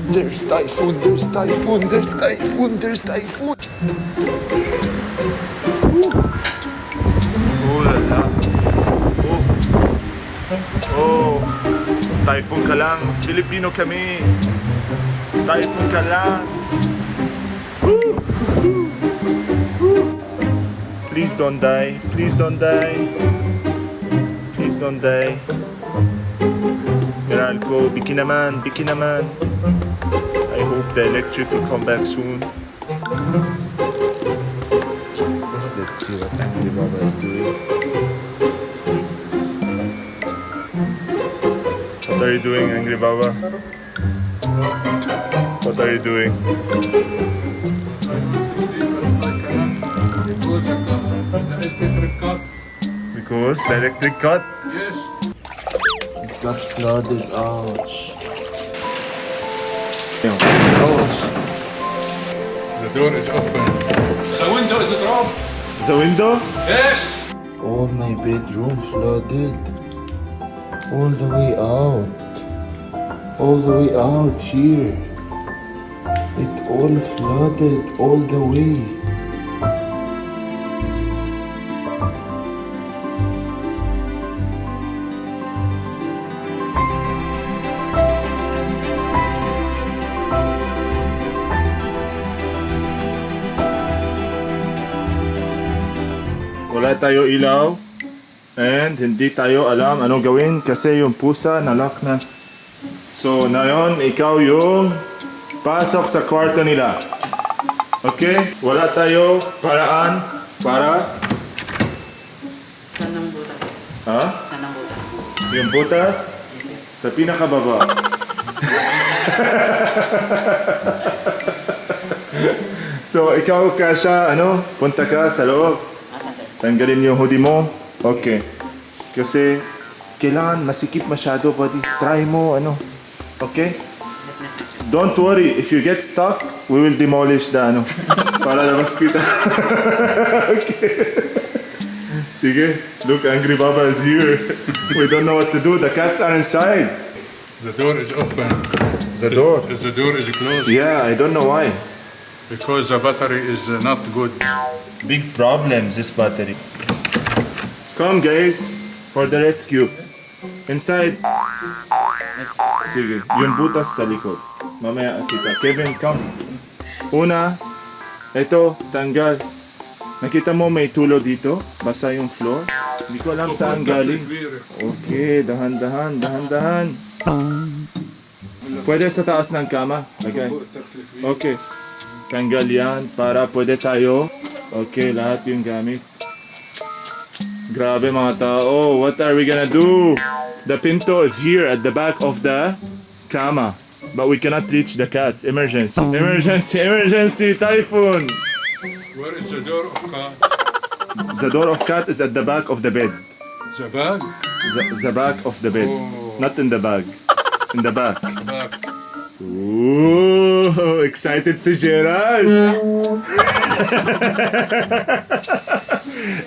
There's typhoon, there's typhoon, there's typhoon, there's typhoon. Oh, lala. Oh. Typhoon ka lang. Filipino kami. Typhoon ka lang. Please don't die. Please don't die. Please don't die. Meralco, biki naman, biki naman. I hope the electric will come back soon. Let's see what Angry Baba is doing. What are you doing, Angry Baba? What are you doing? Because the electric cut? Yes. It got flooded, ouch. Ouch. The door is open. The window is dropped. The window? Yes. All my bedroom flooded. All the way out. All the way out here. It all flooded all the way. Wala tayo ilaw and hindi tayo alam ano gawin kasi yung pusa nalock na. So ngayon ikaw yung pasok sa kwarto nila. Okay? Wala tayo paraan para... Saan ang butas? Ha? Saan ang butas? Yung butas? Sa pinakababa. So ikaw Kasha, ano? Punta ka sa loob. Tanggalin yung hoodie mo. Okay. Kasi kailangan masikip masyado, buddy. Try mo, ano. Okay? Don't worry. If you get stuck, we will demolish the, ano. Para labas kita. Okay. Sige. Look, Angry Baba is here. We don't know what to do. The cats are inside. The door is open. The door? The door is closed. Yeah, I don't know why. Because the battery is not good. Big problem, this battery. Come guys, for the rescue. Inside. Sige, yung butas sa likod. Mamaya kita. Kevin, come. Una, ito, tanggal. Nakita mo may tulo dito? Basa yung floor? Hindi ko alam saan galing. Okay, dahan-dahan, dahan-dahan. Pwede sa taas ng kama. Okay. Okay. Tanggal yan para pwede tayo. Okay, lahat yung gamit. Grabe mga tao. What are we gonna do? The pinto is here at the back of the kama. But we cannot reach the cats. Emergency. Emergency. Emergency. Typhoon. Where is the door of car? The door of cat is at the back of the bed. The bag? The back of the bed. Oh. Not in the bag. In the back. Back. Ooh, excited si Gerald.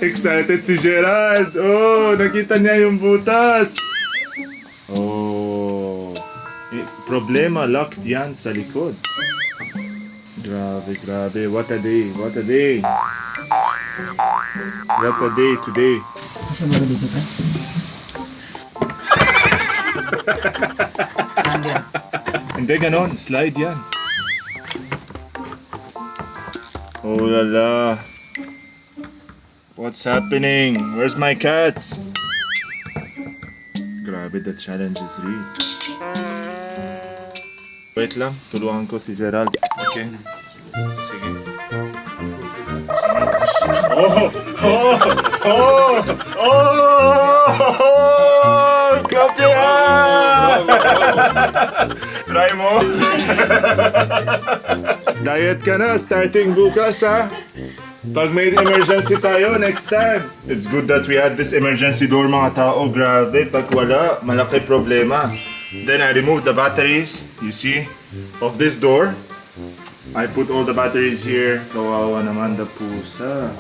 Excited si Gerald. Oh, nakita niya yung butas. Oh. Problema, locked yan sa likod. Grabe, grabe. What a day. What a day. What a day today. Gusto mo dito ka? Hanggang. Hindi ganon, slide yan. Oh la la. What's happening? Where's my cats? Grabe, the challenge is real. Wait lang, tulungan ko si Gerald. Okay? Sige. Oh! Oh! Oh! Oh! Clap your hands! Try mo. Diet ka na, starting bukas ha. Pag may emergency tayo, next time. It's good that we had this emergency door mga tao. Grabe, pag wala, malaki problema. Then I removed the batteries, you see, of this door. I put all the batteries here. Kawawa naman the pusa.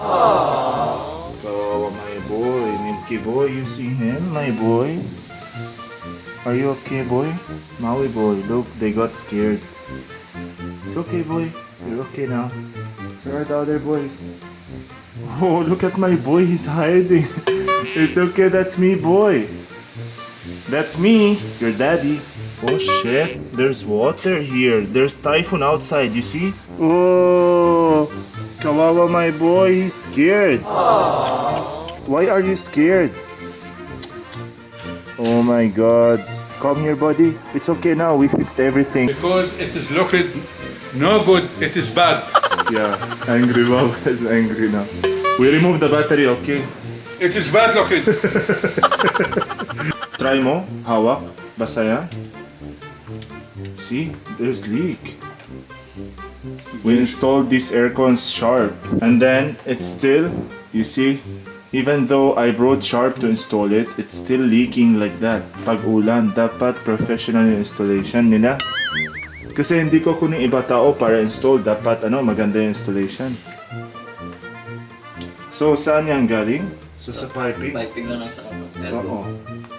Kawawa my boy, Milky boy. You see him, my boy? Are you okay, boy? Maui boy, look, they got scared. It's okay, boy. You're okay now. Where are the other boys? Oh, look at my boy, he's hiding. It's okay, that's me, boy. That's me, your daddy. Oh shit, there's water here. There's Typhoon outside, you see? Oh, kawawa my boy, he's scared. Why are you scared? Oh my god. Come here, buddy. It's okay now, we fixed everything. Because it is looking no good, it is bad. Yeah, angry Bob is angry now. We remove the battery, okay? It is bad looking. Try mo, hawak, basaya. See, there's leak. We installed these aircons sharp, and then it's still, you see, even though I brought sharp to install it, it's still leaking like that. Pag ulan, dapat professional yung installation nila. Kasi hindi ko kunin iba tao para install, dapat maganda yung installation. So, saan yan galing? So, sa piping? Piping lang sa elbow. Oo.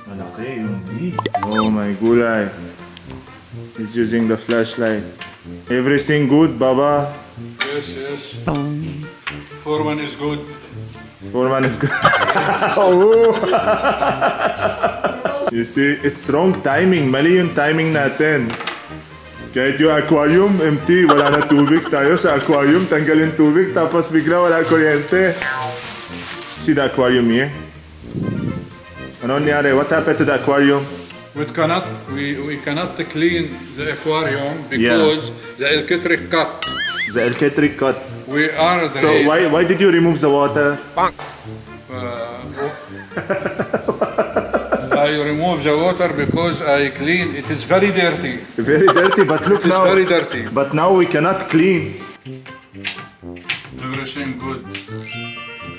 Malaki yung leak. Oh my gulay. He's using the flashlight. Everything good, Baba? Yes, yes. Foreman is good. Foreman is good. Oh. You see, it's wrong timing. Mali yung timing natin. Kahit yung aquarium empty, wala na tubig tayo sa aquarium, tanggal yung tubig, tapos bigla wala kuryente. See the aquarium here? Ano nangyari? What happened to the aquarium? We cannot clean the aquarium because the electric cut. The electric cut. We are the So why did you remove the water? I remove the water because I clean. It is very dirty. Very dirty, but look It is now. very dirty. But now we cannot clean. Everything good.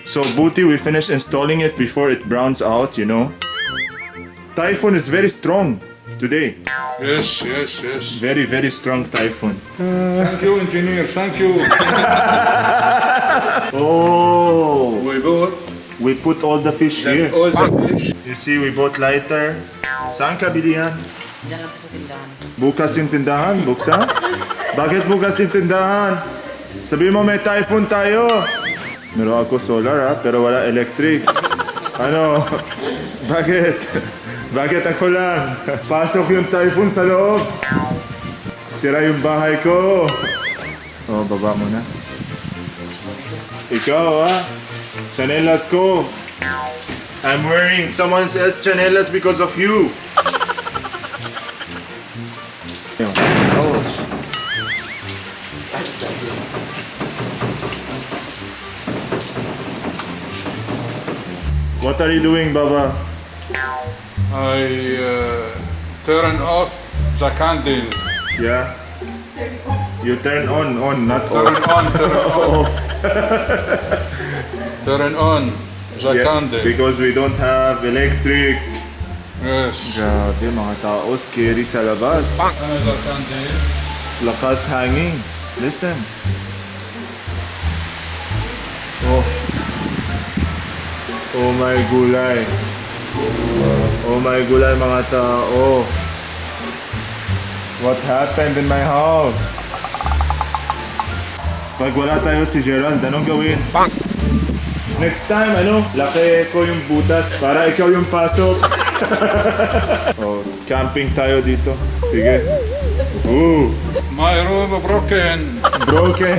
So Booty, we finished installing it before it browns out, you know. Typhoon is very strong today. Yes, yes, yes. Very, very strong Typhoon. Thank you, engineer. Thank you. Oh, We we put all the fish here. all the fish. You see, we bought lighter. Saan ka bilihan? Diyan lang po sa tindahan. Bukas yung tindahan? Buksan? Bakit bukas yung tindahan? Sabihin mo may Typhoon tayo. Meron ako solar ha, pero wala electric. Ano? Bakit? Bakit ako lang? Pasok yung Typhoon sa loob. Sira yung bahay ko. Oh, baba mo na. Ikaw ha? Chanelas ko. I'm wearing someone else's chanelas because of you. Ouch. What are you doing, Baba? I turn off the candle. Yeah? You turn on, not Turn off. on, turn on. Turn on the Yeah, candle. because we don't have electric. Yes. Grabe mga tao, scary sa labas. Another candle. Lakas hanging. Listen. Oh. Oh my gulay. Oh my gulay mga tao. What happened in my house? Pag wala tayo si Gerald, anong gawin? Next time, laki ko yung butas para ikaw yung pasok. Oh, camping tayo dito. Sige. Ooh, My room broken. broken.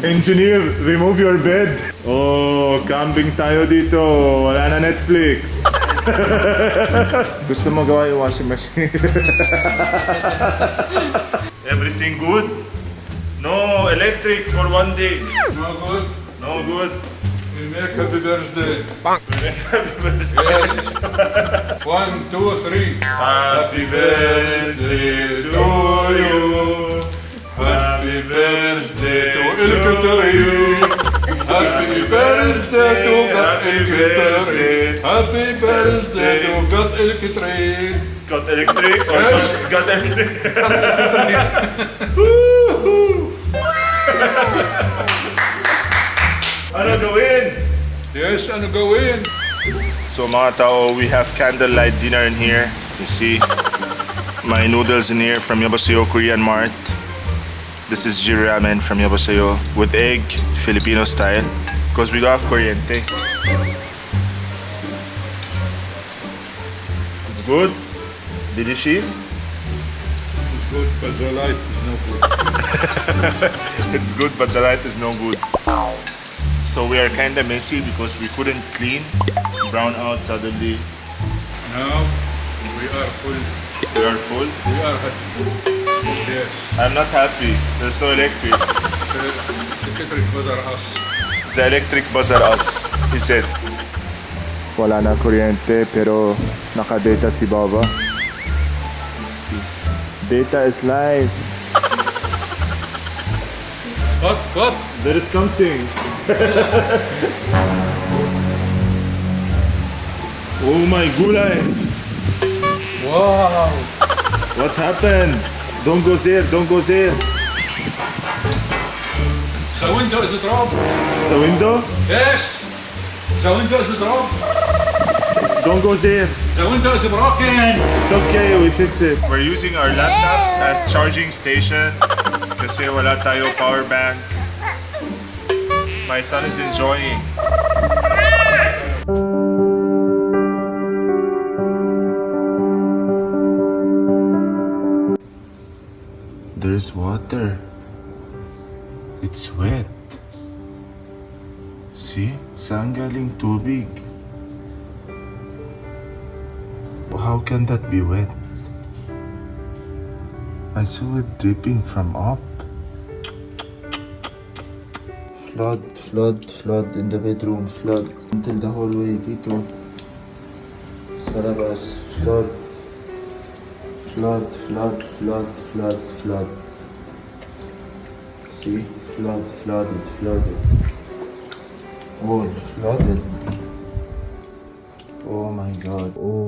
Engineer, remove your bed. Oh, camping tayo dito. Wala na Netflix. Gusto mo gawa yung washing machine? Everything good? No electric for one day. No good. No good. We make happy birthday. Happy birthday. Yes. 1, 2, 3. Happy birthday to you. Happy birthday to you. Happy birthday to Happy God birthday. Happy birthday to God Electric. Got electric or Yes. got electric? Ano gawin? Yes, ano gawin? So mga tao, we have candlelight dinner in here. You see my noodles in here from YOBOSEYO Korean Mart. This is Jiri ramen from YOBOSEYO with egg, Filipino style. Because we don't have kuryente. It's good? Delicious? It's good, but the light is no good. It's good, but the light is no good. So we are kinda messy because we couldn't clean. Brown out suddenly. Now we are full. We are full. We are happy. Yes. I'm not happy. There's no electric. The electric bother us. The electric buzzer us, he said. Wala na kuryente pero naka-data si Baba. Data is life. What? There is something. Oh my gulay. Wow. What happened? Don't go there, don't go there. The window is dropped. The window? Yes. The window is dropped. Don't go there. The window is broken. It's okay, we fix it. We're using our laptops as charging station kasi wala tayo power bank. My son is enjoying. There's water. It's wet. See? Saan galing tubig? How can that be wet? I saw it dripping from up. Flood in the bedroom, flood until the hallway dito. Sa labas, flood. See? Flooded. All flooded. Oh my god. Oh.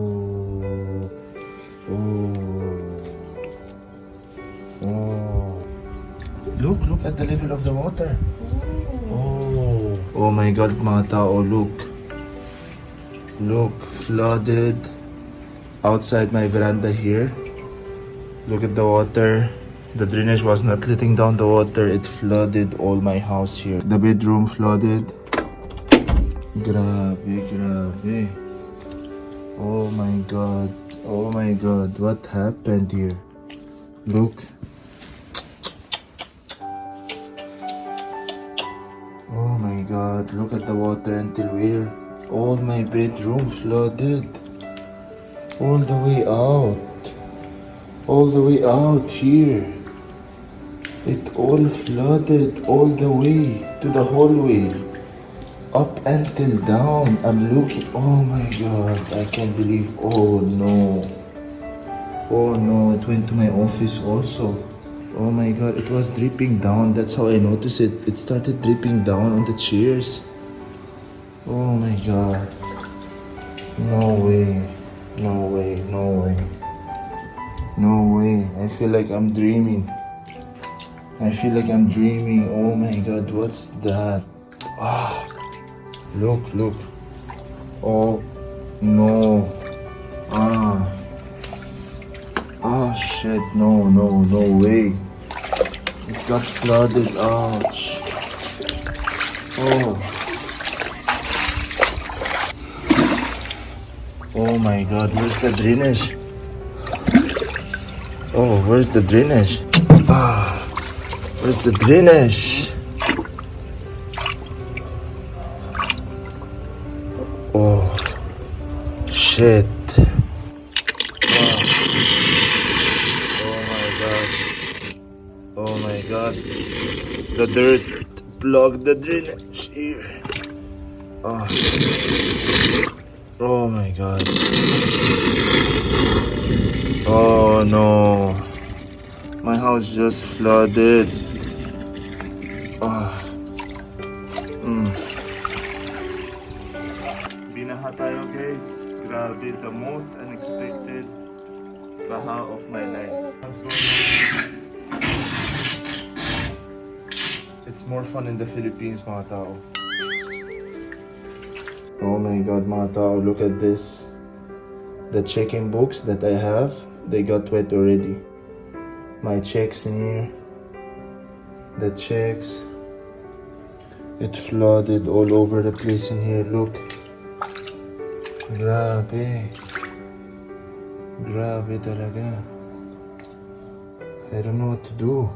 Look at the level of the water. Oh my god, mga tao, look. Look, flooded outside my veranda here. Look at the water. The drainage was not letting down the water. It flooded all my house here. The bedroom flooded. Grabe. Oh my god. What happened here? Look. Oh my god. Look at the water until where? All my bedroom flooded. All the way out. All the way out here. It all flooded all the way to the hallway. Up until down. I'm looking. Oh my god. I can't believe. Oh no. It went to my office also. Oh my god. It was dripping down. That's how I noticed it. It started dripping down on the chairs. Oh my god. No way. I feel like I'm dreaming. Oh my god, what's that? Look. Oh no. Shit, no way. It got flooded. Ouch. Oh my god, where's the drainage? Where's the drainage? Where's the drainage? Oh, shit. Oh my god. The dirt blocked the drainage here. Oh my god. Oh no. My house just flooded. Binaha tayo guys. Grabe, the most unexpected baha of my life. It's more fun in the Philippines, mga tao. Oh my god, mga tao, look at this. The checking books that I have, they got wet already. My checks in here. The checks. It flooded all over the place in here, look. Grabe. Grabe talaga. I don't know what to do.